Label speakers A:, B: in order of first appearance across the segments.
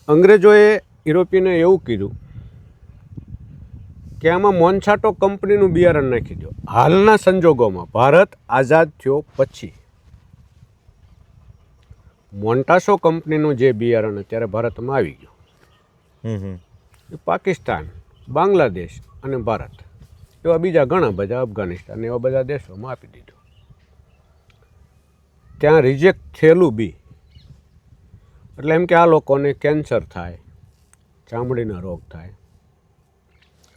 A: અંગ્રેજોએ યુરોપિયને એવું કીધું કે આમાં મોન્સાટો કંપનીનું બિયારણ નાખી દો. હાલના સંજોગોમાં ભારત આઝાદ થયો પછી મોન્ટાસો કંપનીનું જે બિયારણ અત્યારે ભારતમાં આવી ગયું, એ પાકિસ્તાન, બાંગ્લાદેશ અને ભારત એવા બીજા ઘણા બધા, અફઘાનિસ્તાન એવા બધા દેશોમાં આપી દીધું. ત્યાં રિજેક્ટ થયેલું બી, એટલે એમ કે આ લોકોને કેન્સર થાય, ચામડીના રોગ થાય,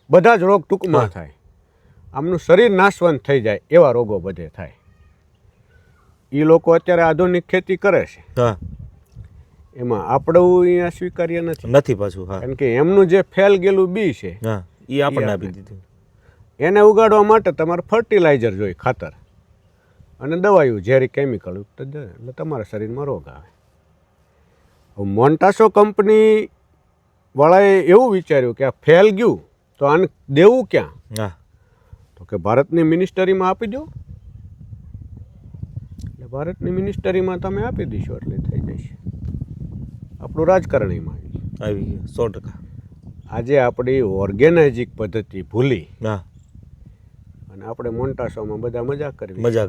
A: બધા જ રોગ ટૂંકમાં થાય, આમનું શરીર નાશવંત થઈ જાય એવા રોગો બધે થાય. એ લોકો અત્યારે આધુનિક ખેતી કરે છે, એમાં આપણું અહીંયા સ્વીકાર્ય નથી
B: પાછું.
A: કારણ કે એમનું જે ફેલ ગયેલું બી છે
B: એ આપણને આપી દીધું.
A: એને ઉગાડવા માટે તમારે ફર્ટિલાઇઝર જોઈએ, ખાતર અને દવાયું, ઝેરી કેમિકલ યુક્ત એટલે તમારા શરીરમાં રોગ આવે. મોન્ટાસો કંપની વાળાએ એવું વિચાર્યું કે આ ફેલ ગયું તો આને દેવું ક્યાં, તો કે ભારતની મિનિસ્ટરીમાં આપી દો. એટલે ભારતની મિનિસ્ટરીમાં તમે આપી દઈશો એટલે થઈ જશે. આપણું રાજકારણ એમાં
B: આવી ગયું 100%.
A: આજે આપણી ઓર્ગેનાઇઝિક પદ્ધતિ ભૂલી અને આપણે મોન્ટાસોમાં બધા મજા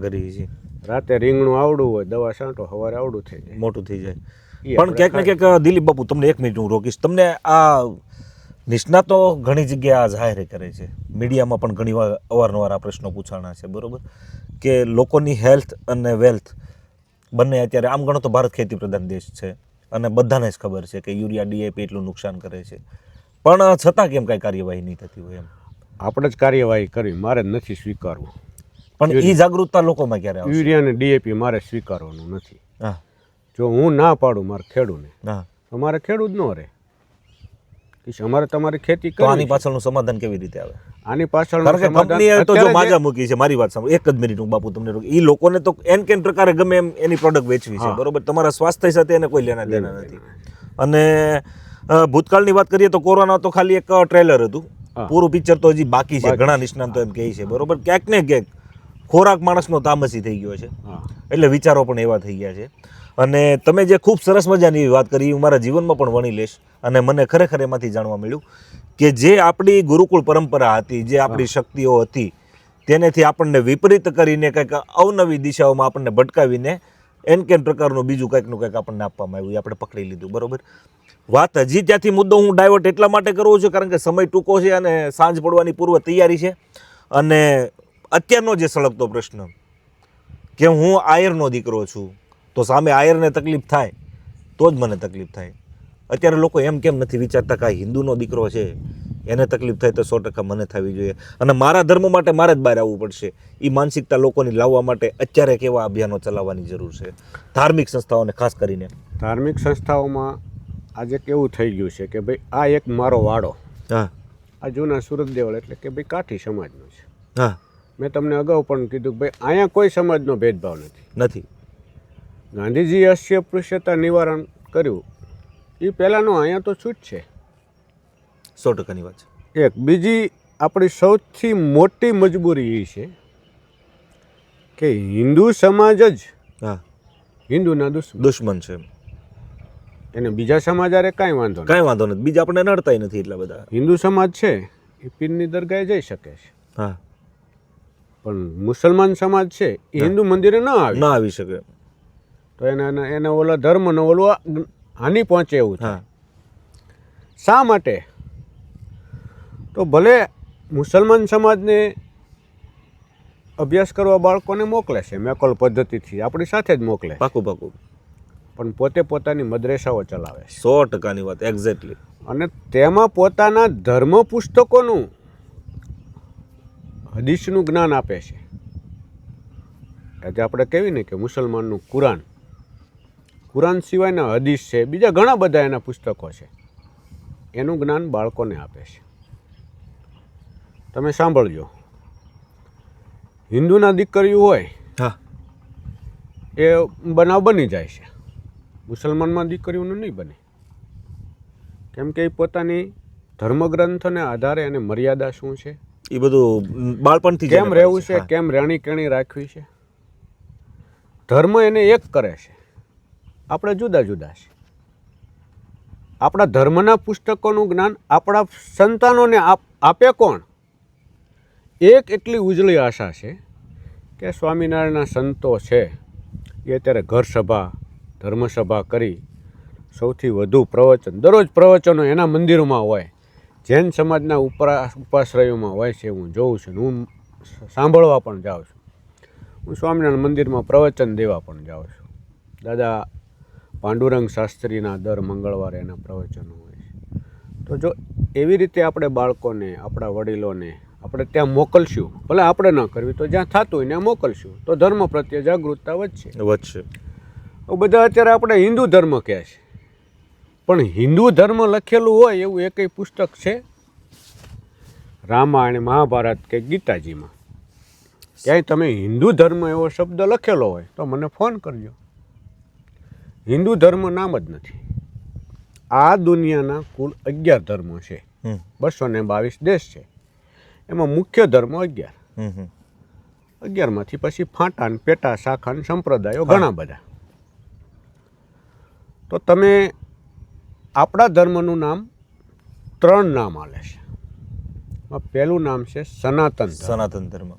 A: કરી
B: છે.
A: રાતે રીંગણું આવડું હોય, દવા છાંટો, સવારે આવડું થઈ જાય,
B: મોટું થઈ જાય. પણ ક્યાંક ને ક્યાંક દિલીપ બાપુ, તમને 1 મિનિટ હું રોકીશ. તમને આ નિષ્ણાતો ઘણી જગ્યાએ જાહેર કરે છે, મીડિયામાં પણ ઘણી વાર અવારનવાર આ પ્રશ્નો પૂછાણા છે, બરોબર, કે લોકોની હેલ્થ અને વેલ્થ બંને અત્યારે, આમ ગણો તો ભારત ખેતી પ્રધાન દેશ છે અને બધાને જ ખબર છે કે યુરિયા ડીએપી એટલું નુકસાન કરે છે, પણ છતાં કેમ કાંઈ કાર્યવાહી નહીં થતી હોય? એમ
A: આપણે જ કાર્યવાહી કરવી, મારે જ નથી સ્વીકારવું.
B: પણ એ જાગૃતતા લોકોમાં ક્યારે આવશે?
A: યુરિયા અને ડીએપી મારે સ્વીકારવાનું નથી. જો હું ના પાડું મારે ખેડૂને, તો મારે ખેડૂત ન રહે. અમારે તમારી ખેતી
B: તો આની પાછળનું સમાધાન કેવી રીતે આવે?
A: આની પાછળ
B: કંપનીએ તો જો માજા મૂકી છે. મારી વાત સાંભળો, 1 જ મિનિટ હું બાપુ તમને રોકી. એ લોકોને તો કેન પ્રકારે ગમે એમ એની પ્રોડક્ટ વેચવી છે, બરોબર, તમારા સ્વાસ્થ્ય સાથે એને કોઈ લેના દેના નથી. અને ભૂતકાળની વાત કરીએ તો કોરોના તો ખાલી એક ટ્રેલર હતું, પૂરું પિક્ચર તો હજી બાકી છે. ઘણા નિષ્ણાંતો એમ કહે છે, બરોબર, ક્યાંક ને ક્યાંક ખોરાક માણસનો તામસી થઈ ગયો છે, એટલે વિચારો પણ એવા થઈ ગયા છે. અને તમે જે ખૂબ સરસ મજાની વાત કરી, હું મારા જીવનમાં પણ વણી લઈશ. અને મને ખરેખર એમાંથી જાણવા મળ્યું કે જે આપણી ગુરુકુળ પરંપરા હતી, જે આપણી શક્તિઓ હતી, તેનેથી આપણને વિપરીત કરીને કંઈક અવનવી દિશાઓમાં આપણને ભટકાવીને એનકેન પ્રકારનું બીજું કંઈકનું કંઈક આપણને આપવામાં આવ્યું, આપણે પકડી લીધું, બરોબર. વાત હજી ત્યાંથી મુદ્દો હું ડાયવર્ટ એટલા માટે કરું છું કારણ કે સમય ટૂંકો છે અને સાંજ પડવાની પૂર્વ તૈયારી છે. અને અત્યારનો જે સળગતો પ્રશ્ન કે હું આયરનો દીકરો છું, તો સામે આયરને તકલીફ થાય તો જ મને તકલીફ થાય. અત્યારે લોકો એમ કેમ નથી વિચારતા કે આ હિન્દુનો દીકરો છે, એને તકલીફ થાય તો 100% મને થવી જોઈએ, અને મારા ધર્મ માટે મારે જ બહાર આવવું પડશે. એ માનસિકતા લોકોની લાવવા માટે અત્યારે કેવા અભિયાનો ચલાવવાની જરૂર છે, ધાર્મિક સંસ્થાઓને ખાસ કરીને?
A: ધાર્મિક સંસ્થાઓમાં આજે કેવું થઈ ગયું છે કે ભાઈ આ એક મારો વાડો, આ જૂના સુરત દેવળ એટલે કે ભાઈ કાઠી સમાજનો છે. મેં તમને અગાઉ પણ કીધું કે ભાઈ અહીંયા કોઈ સમાજનો ભેદભાવ નથી. ગાંધીજીએ અસ્પૃશ્યતા નિવારણ કર્યું, એ પહેલાંનો અહીંયા તો છૂટ છે.
B: 100%ની વાત છે.
A: એક બીજી આપણી સૌથી મોટી મજબૂરી એ છે કે હિન્દુ સમાજ જ હિન્દુના
B: દુશ્મન છે.
A: એને બીજા સમાજ આરે કાંઈ વાંધો
B: નથી, બીજા આપણે નડતાય નથી એટલા બધા.
A: હિન્દુ સમાજ છે એ પીરની દરગાહે જઈ શકે છે, પણ મુસલમાન સમાજ છે એ હિન્દુ મંદિરે ન આવી
B: શકે,
A: તો એને ઓલા ધર્મનો ઓલું હાનિ પહોંચે એવું થાય. શા માટે? તો ભલે મુસલમાન સમાજને અભ્યાસ કરવા બાળકોને મોકલે છે મેકોલ પદ્ધતિથી, આપણી સાથે જ મોકલે,
B: પાકું,
A: પણ પોતે પોતાની મદ્રેસાઓ ચલાવે છે.
B: 100%ની વાત, એક્ઝેક્ટલી.
A: અને તેમાં પોતાના ધર્મ પુસ્તકોનું, હદીસનું જ્ઞાન આપે છે. આજે આપણે કહેવી ને કે મુસલમાનનું કુરાન સિવાયના હદીસ છે, બીજા ઘણા બધા એના પુસ્તકો છે, એનું જ્ઞાન બાળકોને આપે છે. તમે સાંભળજો, હિન્દુના દીકરીઓ હોય એ બનાવ બની જાય છે, મુસલમાનમાં દીકરીઓનું નહીં બને. કેમ કે એ પોતાની ધર્મગ્રંથોને આધારે એને મર્યાદા શું છે,
B: એ બધું બાળપણથી
A: કેમ રહેવું છે, કેમ રાણી કેણી રાખવી છે, ધર્મ એને એક કરે છે, આપણે જુદા જુદા છે. આપણા ધર્મના પુસ્તકોનું જ્ઞાન આપણા સંતાનોને આપે કોણ? એક એટલી ઉજળી આશા છે કે સ્વામિનારાયણના સંતો છે એ અત્યારે ઘર સભા ધર્મસભા કરી સૌથી વધુ પ્રવચન દરરોજ પ્રવચનો એના મંદિરોમાં હોય, જૈન સમાજના ઉપાશ્રયોમાં હોય છે. હું જોઉં છું, હું સાંભળવા પણ જાઉં છું, હું સ્વામિનારાયણ મંદિરમાં પ્રવચન દેવા પણ જાઉં છું. દાદા પાંડુરંગ શાસ્ત્રીના દર મંગળવારે એના પ્રવચનો હોય છે. તો જો એવી રીતે આપણે બાળકોને આપણા વડીલોને આપણે ત્યાં મોકલશું, ભલે આપણે ન કરવી તો જ્યાં થતું હોય ત્યાં મોકલશું તો ધર્મ પ્રત્યે જાગૃતતા વધશે. બધા અત્યારે આપણે હિન્દુ ધર્મ કહે છે, પણ હિન્દુ ધર્મ લખેલું હોય એવું એકય પુસ્તક છે રામાયણ મહાભારત કે ગીતાજીમાં ક્યાંય તમે હિન્દુ ધર્મ એવો શબ્દ લખેલો હોય તો મને ફોન કરજો. હિન્દુ ધર્મ નામ જ નથી. આ દુનિયાના કુલ 11 ધર્મો છે, 222 દેશ છે, એમાં મુખ્ય ધર્મ 11. 11માંથી પછી ફાંટા ને પેટા શાખા ને સંપ્રદાયો ઘણા બધા. તો તમે આપણા ધર્મનું નામ 3 નામ આલે છે. પહેલું નામ છે સનાતન ધર્મ.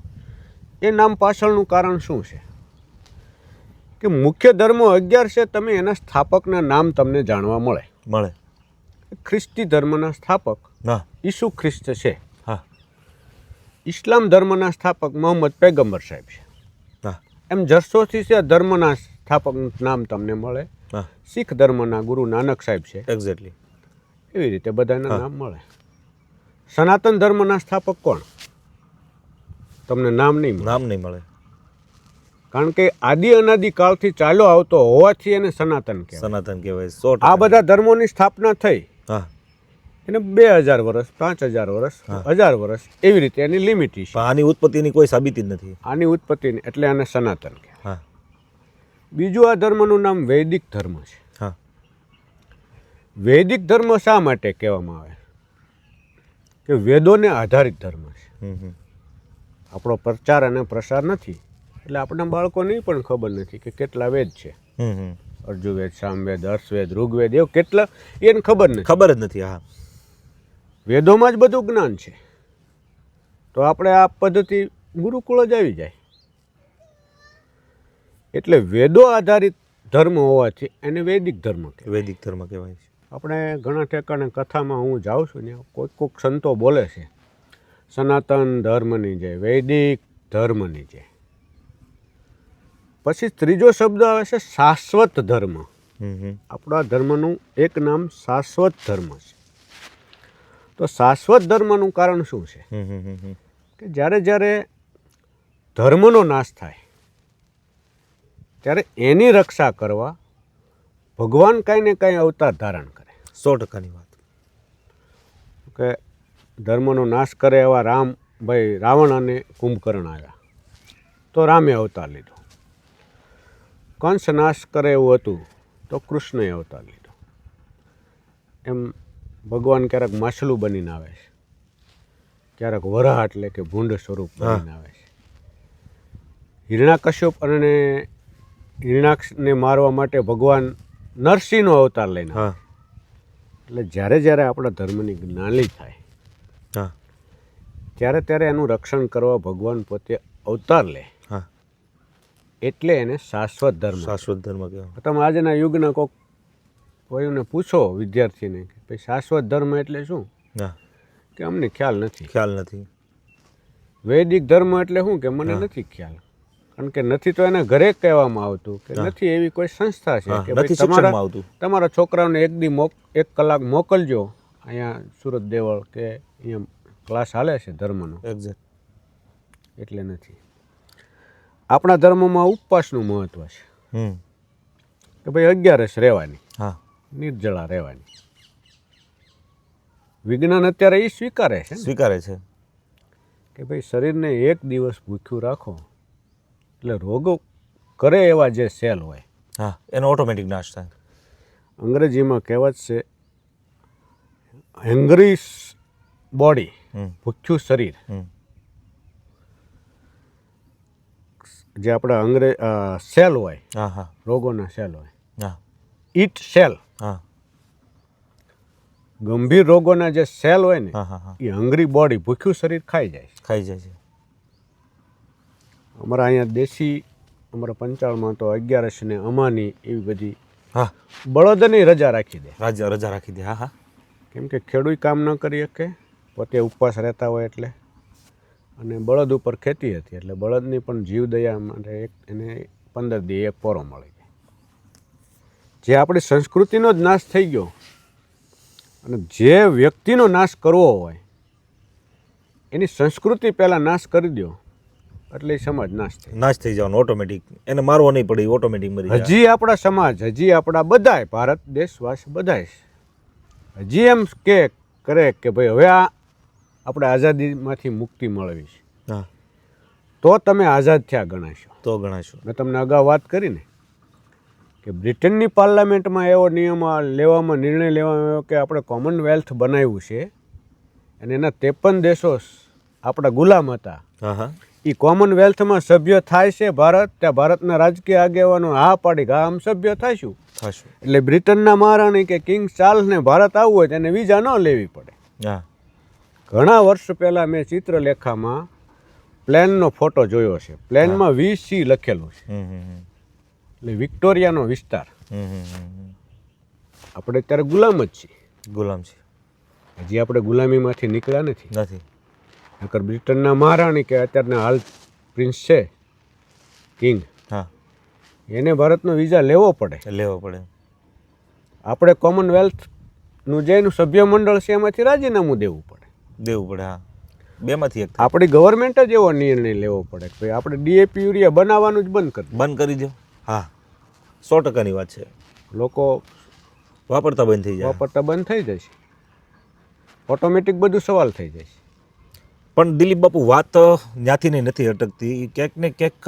A: એ નામ પાછળનું કારણ શું છે કે મુખ્ય ધર્મો 11 છે, તમે એના સ્થાપકના નામ તમને જાણવા મળે. ખ્રિસ્તી ધર્મના સ્થાપક ઈસુ ખ્રિસ્ત છે. ઇસ્લામ ધર્મના સ્થાપક મોહમ્મદ પૈગંબર સાહેબ છે. એમ જરસોથી છે ધર્મના સ્થાપક નામ તમને મળે. શીખ ધર્મના ગુરુ નાનક સાહેબ છે.
B: એક્ઝેક્ટલી
A: એવી રીતે બધાના નામ મળે. સનાતન ધર્મના સ્થાપક કોણ? તમને નામ નહીં મળે. કારણ કે આદિ અનાદિ કાળથી ચાલ્યો આવતો હોવાથી એને સનાતન કહેવાય. આ બધા ધર્મોની સ્થાપના થઈ એને 2000 વર્ષ 5000 વર્ષ 1000 વર્ષ એવી રીતે એની લિમિટ છે.
B: આની ઉત્પત્તિની કોઈ સાબિતી જ નથી.
A: આની ઉત્પત્તિની એટલે આને સનાતન કહેવાય. બીજું આ ધર્મનું નામ વૈદિક ધર્મ છે. વૈદિક ધર્મ શા માટે કહેવામાં આવે કે વેદોને આધારિત ધર્મ છે. આપણો પ્રચાર અને પ્રસાર નથી એટલે આપણા બાળકોને પણ ખબર નથી કે કેટલા વેદ છે. અર્જુવેદ, સામવેદ, અર્થવેદ, ઋગ્વેદ એવું કેટલા એને ખબર
B: જ નથી.
A: વેદોમાં જ બધું જ્ઞાન છે. તો આપણે આ પદ્ધતિ ગુરુકુળ જ આવી જાય. એટલે વેદો આધારિત ધર્મ હોવાથી એને વૈદિક ધર્મ
B: કહેવાય છે.
A: આપણે ઘણા ઠેકાણે કથામાં હું જાઉં છું ને કોઈક સંતો બોલે છે સનાતન ધર્મની જય, વૈદિક ધર્મની જય. પછી ત્રીજો શબ્દ આવે છે શાશ્વત ધર્મ. આપણા ધર્મનું એક નામ શાશ્વત ધર્મ છે. તો શાશ્વત ધર્મનું કારણ શું છે કે જ્યારે ધર્મનો નાશ થાય ત્યારે એની રક્ષા કરવા ભગવાન કાંઈ ને કાંઈ અવતાર ધારણ કરે.
B: 100%ની વાત
A: કે ધર્મનો નાશ કરે એવા રાવણ અને કુંભકર્ણ આવ્યા તો રામે અવતાર લીધો. કંસ નાશ કરે એવું હતું તો કૃષ્ણએ અવતાર લીધો. એમ ભગવાન ક્યારેક માછલું બનીને આવે છે, ક્યારેક વરાહ એટલે કે ભૂંડ સ્વરૂપ બનીને આવે છે. હિરણ્યકશ્યપ અને હિરણાક્ષને મારવા માટે ભગવાન નરસિંહનો અવતાર લઈને આવે. એટલે જ્યારે આપણા ધર્મની જ્ઞાની થાય ત્યારે એનું રક્ષણ કરવા ભગવાન પોતે અવતાર લે. એટલે એને શાશ્વત ધર્મ કહેવાય. તમે આજના યુગના કોઈક કોઈને પૂછો વિદ્યાર્થીને કે ભાઈ શાશ્વત ધર્મ એટલે શું, કે અમને ખ્યાલ નથી. વૈદિક ધર્મ એટલે શું કે મને નથી ખ્યાલ. કારણ કે નથી તો એને ઘરે કહેવામાં આવતું કે નથી એવી કોઈ સંસ્થા છે કે તમારા છોકરાઓને એક કલાક મોકલજો અહીંયા સુરત દેવળ કે અહીંયા ક્લાસ હાલે છે ધર્મનો. એટલે નથી. આપણા ધર્મમાં ઉપવાસનું મહત્વ છે કે ભાઈ 11 રહેવાની, નિર્જળા રહેવાની. વિજ્ઞાન અત્યારે એ સ્વીકારે છે કે ભાઈ શરીરને 1 દિવસ ભૂખ્યું રાખો એટલે રોગો કરે એવા જે સેલ હોય
B: એનો ઓટોમેટિક નાશ થાય.
A: અંગ્રેજીમાં કહેવત છે હેંગ્રી બોડી, ભૂખ્યું શરીર. જે આપણા સેલ હોય રોગોના સેલ હોય, ઈટ સેલ. ગંભીર રોગોના જે સેલ હોય ને
B: હા હા હા
A: એ હંગરી બોડી ભૂખ્યું શરીર ખાઈ જાય છે.
B: ખાઈ જાય છે.
A: અમારા અહીંયા દેશી અમારા પંચાળમાં તો 11 ને અમાની એવી બધી
B: હા
A: બળદની રજા રાખી દે,
B: રજા રાખી દે. હા હા
A: કેમ કે ખેડૂત કામ ન કરી શકે, પોતે ઉપવાસ રહેતા હોય એટલે, અને બળદ ઉપર ખેતી હતી એટલે બળદની પણ જીવદયા માટે એને 15 દી એક પોરો મળી જાય. જે આપણી સંસ્કૃતિનો જ નાશ થઈ ગયો, અને જે વ્યક્તિનો નાશ કરવો હોય એની સંસ્કૃતિ પહેલાં નાશ કરી દો એટલે એ સમાજ
B: નાશ થઈ જવાનો ઓટોમેટિક. એને મારવો નહીં પડે, ઓટોમેટિક મરી જાય.
A: હજી આપણા સમાજ, હજી આપણા બધાય ભારત દેશવાસી બધાય હજી એમ કરે કે ભાઈ હવે આ આપણે આઝાદીમાંથી મુક્તિ મળવી છે,
B: હા
A: તો તમે આઝાદ થયા ગણાશો.
B: તો ગણાશું.
A: મેં તમને અગાઉ વાત કરી ને કે બ્રિટનની પાર્લામેન્ટમાં એવો નિયમ નિર્ણય લેવામાં આવ્યો કે આપણે કોમનવેલ્થ બનાવ્યું છે, અને એના 53 દેશો આપણા ગુલામ હતા.
B: હા હા
A: એ કોમનવેલ્થમાં સભ્ય થાય છે ભારત. ત્યાં ભારતના રાજકીય આગેવાનો હા પાડી કે આમ સભ્ય થઈશું. એટલે બ્રિટનના મહારાણી કે કિંગ ચાર્લ્સને ભારત આવવું હોય તેને વિઝા ન લેવી પડે.
B: હા
A: ઘણા વર્ષ પહેલાં મેં ચિત્રલેખામાં પ્લેનનો ફોટો જોયો છે. પ્લેનમાં VC લખેલું છે, એટલે વિક્ટોરિયાનો વિસ્તાર. આપણે અત્યારે ગુલામ જ છીએ.
B: ગુલામ છે.
A: હજી આપણે ગુલામીમાંથી નીકળ્યા
B: નથી.
A: નકર બ્રિટનના મહારાણી કે અત્યારના હાલ પ્રિન્સ છે કિંગ,
B: હા
A: એને ભારતનો વિઝા લેવો પડે. આપણે કોમનવેલ્થનું જે એનું સભ્ય મંડળ છે એમાંથી રાજીનામું દેવું પડે.
B: હા બેમાંથી એક.
A: આપણી ગવર્મેન્ટ જ એવો નિર્ણય લેવો પડે કે ભાઈ આપણે DAP યુરિયા બનાવવાનું જ બંધ કરી
B: દો. હા 100%ની વાત છે.
A: લોકો
B: વાપરતા બંધ થઈ જશે, ઓટોમેટિક બધું સવાલ થઈ જશે. પણ દિલીપ બાપુ વાત ત્યાંથી નથી અટકતી. ક્યાંક ને ક્યાંક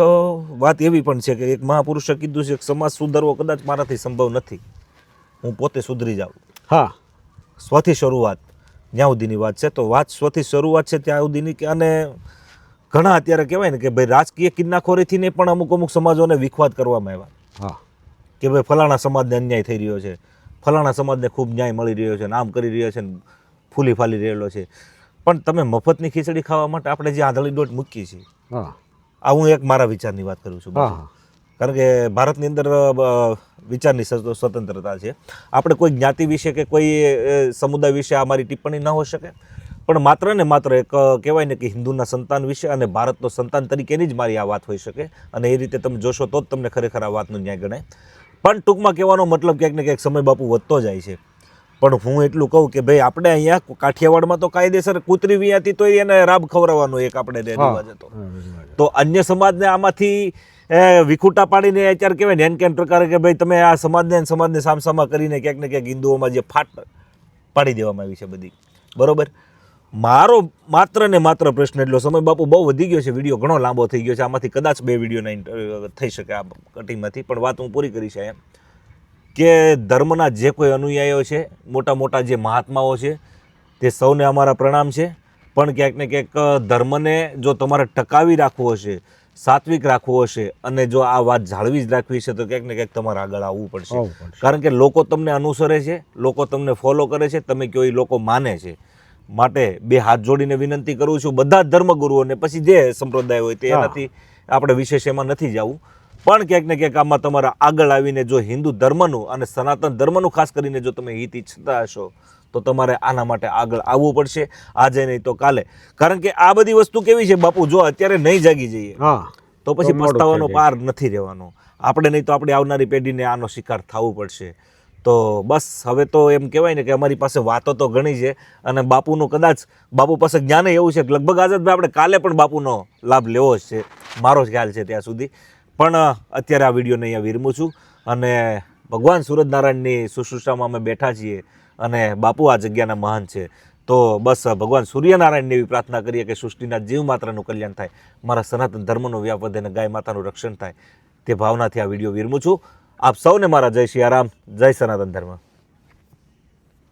B: વાત એવી પણ છે કે એક મહાપુરુષે કીધું છે કે સમાજ સુધારવો કદાચ મારાથી સંભવ નથી, હું પોતે સુધરી જાઉં.
A: હા,
B: સ્વથી શરૂઆત જ્યાં સુધીની વાત છે. તો વાત સ્વથી શરૂઆત છે ત્યાં સુધીની કે, અને ઘણા અત્યારે કહેવાય ને કે ભાઈ રાજકીય કિન્નાખોરીથી ને પણ અમુક સમાજોને વિખવાદ કરવામાં આવ્યા.
A: હા,
B: કે ભાઈ ફલાણા સમાજને અન્યાય થઈ રહ્યો છે, ફલાણા સમાજને ખૂબ ન્યાય મળી રહ્યો છે, આમ કરી રહ્યો છે, ફૂલી ફાલી રહેલો છે. પણ તમે મફતની ખીચડી ખાવા માટે આપણે જે આંધળી દોટ મૂકી છે, આ હું એક મારા વિચારની વાત કરું છું. કારણ કે ભારતની અંદર વિચારની સ્વતંત્રતા છે. આપણે કોઈ જ્ઞાતિ વિશે કે કોઈ સમુદાય વિશે આ મારી ટિપ્પણી ન હોઈ શકે, પણ માત્ર ને માત્ર એક કહેવાય ને કે હિન્દુના સંતાન વિશે અને ભારતનો સંતાન તરીકેની જ મારી આ વાત હોઈ શકે. અને એ રીતે તમે જોશો તો જ તમને ખરેખર આ વાતનો ન્યાય ગણાય. પણ ટૂંકમાં કહેવાનો મતલબ ક્યાંક ને ક્યાંક સમય બાપુ વધતો જાય છે. પણ હું એટલું કહું કે ભાઈ આપણે અહીંયા કાઠિયાવાડમાં તો કાયદેસર કૂતરી વિયાતી તો એને રાબ ખવડાવવાનો એક આપણે રિવાજ હતો. તો અન્ય સમાજને આમાંથી વિખૂટા પાડીને અત્યારે કહેવાય ને એન પ્રકારે કે ભાઈ તમે આ સમાજને સામસામા કરીને ક્યાંક ને ક્યાંક હિન્દુઓમાં જે ફાટ પાડી દેવામાં આવી છે બધી. બરોબર. મારો માત્ર ને માત્ર પ્રશ્ન એટલો, સમય બાપુ બહુ વધી ગયો છે, વિડીયો ઘણો લાંબો થઈ ગયો છે, આમાંથી કદાચ 2 વિડીયોના થઈ શકે આ કટિંગમાંથી, પણ વાત હું પૂરી કરી છે એમ કે ધર્મના જે કોઈ અનુયાયીઓ છે, મોટા જે મહાત્માઓ છે, તે સૌને અમારા પ્રણામ છે. પણ ક્યાંક ને ક્યાંક ધર્મને જો તમારે ટકાવી રાખવો હશે, સાત્વિક રાખવો હશે, અને જો આ વાત જાળવી જ રાખવી છે, તો ક્યાંક ને ક્યાંક તમારે આગળ આવવું પડશે. કારણ કે લોકો તમને અનુસરે છે, લોકો તમને ફોલો કરે છે, તમે કયો એ લોકો માને છે. માટે 2 હાથ જોડીને વિનંતી કરું છું બધા ધર્મગુરુઓને, પછી જે સંપ્રદાય હોય તે એનાથી આપણે વિશેષ એમાં નથી જવું, પણ ક્યાંક ને ક્યાંક આમાં તમારા આગળ આવીને જો હિન્દુ ધર્મનું અને સનાતન ધર્મનું ખાસ કરીને જો તમે હિત ઈચ્છતા હશો તો તમારે આના માટે આગળ આવવું પડશે, આજે નહીં તો કાલે. કારણ કે આ બધી વસ્તુ કેવી છે બાપુ, જો અત્યારે નહીં જાગી જઈએ તો પછી પસ્તાવાનો પાર નથી રહેવાનો. આપણે નહીં તો આપણી આવનારી પેઢીને આનો શિકાર થવું પડશે. તો બસ હવે તો એમ કહેવાય ને કે અમારી પાસે વાતો તો ઘણી છે, અને બાપુનું કદાચ બાપુ પાસે જ્ઞાન એવું છે કે લગભગ આઝાદભાઈ આપણે કાલે પણ બાપુનો લાભ લેવો જ છે, મારો જ ખ્યાલ છે ત્યાં સુધી. પણ અત્યારે આ વિડીયોને અહીંયા વિરમું છું, અને ભગવાન સૂર્યનારાયણની શુશ્રૂષામાં અમે બેઠા છીએ, અને બાપુ આ જગ્યાના મહાન છે. તો બસ ભગવાન સૂર્યનારાયણને એવી પ્રાર્થના કરીએ કે સૃષ્ટિના જીવ માત્રનું કલ્યાણ થાય, મારા સનાતન ધર્મનો વ્યાપ વધે અને ગાય માતાનું રક્ષણ થાય, તે ભાવનાથી આ વિડીયો વિરમું છું. આપ સૌને મારા જય સિયારામ, જય સનાતન ધર્મ.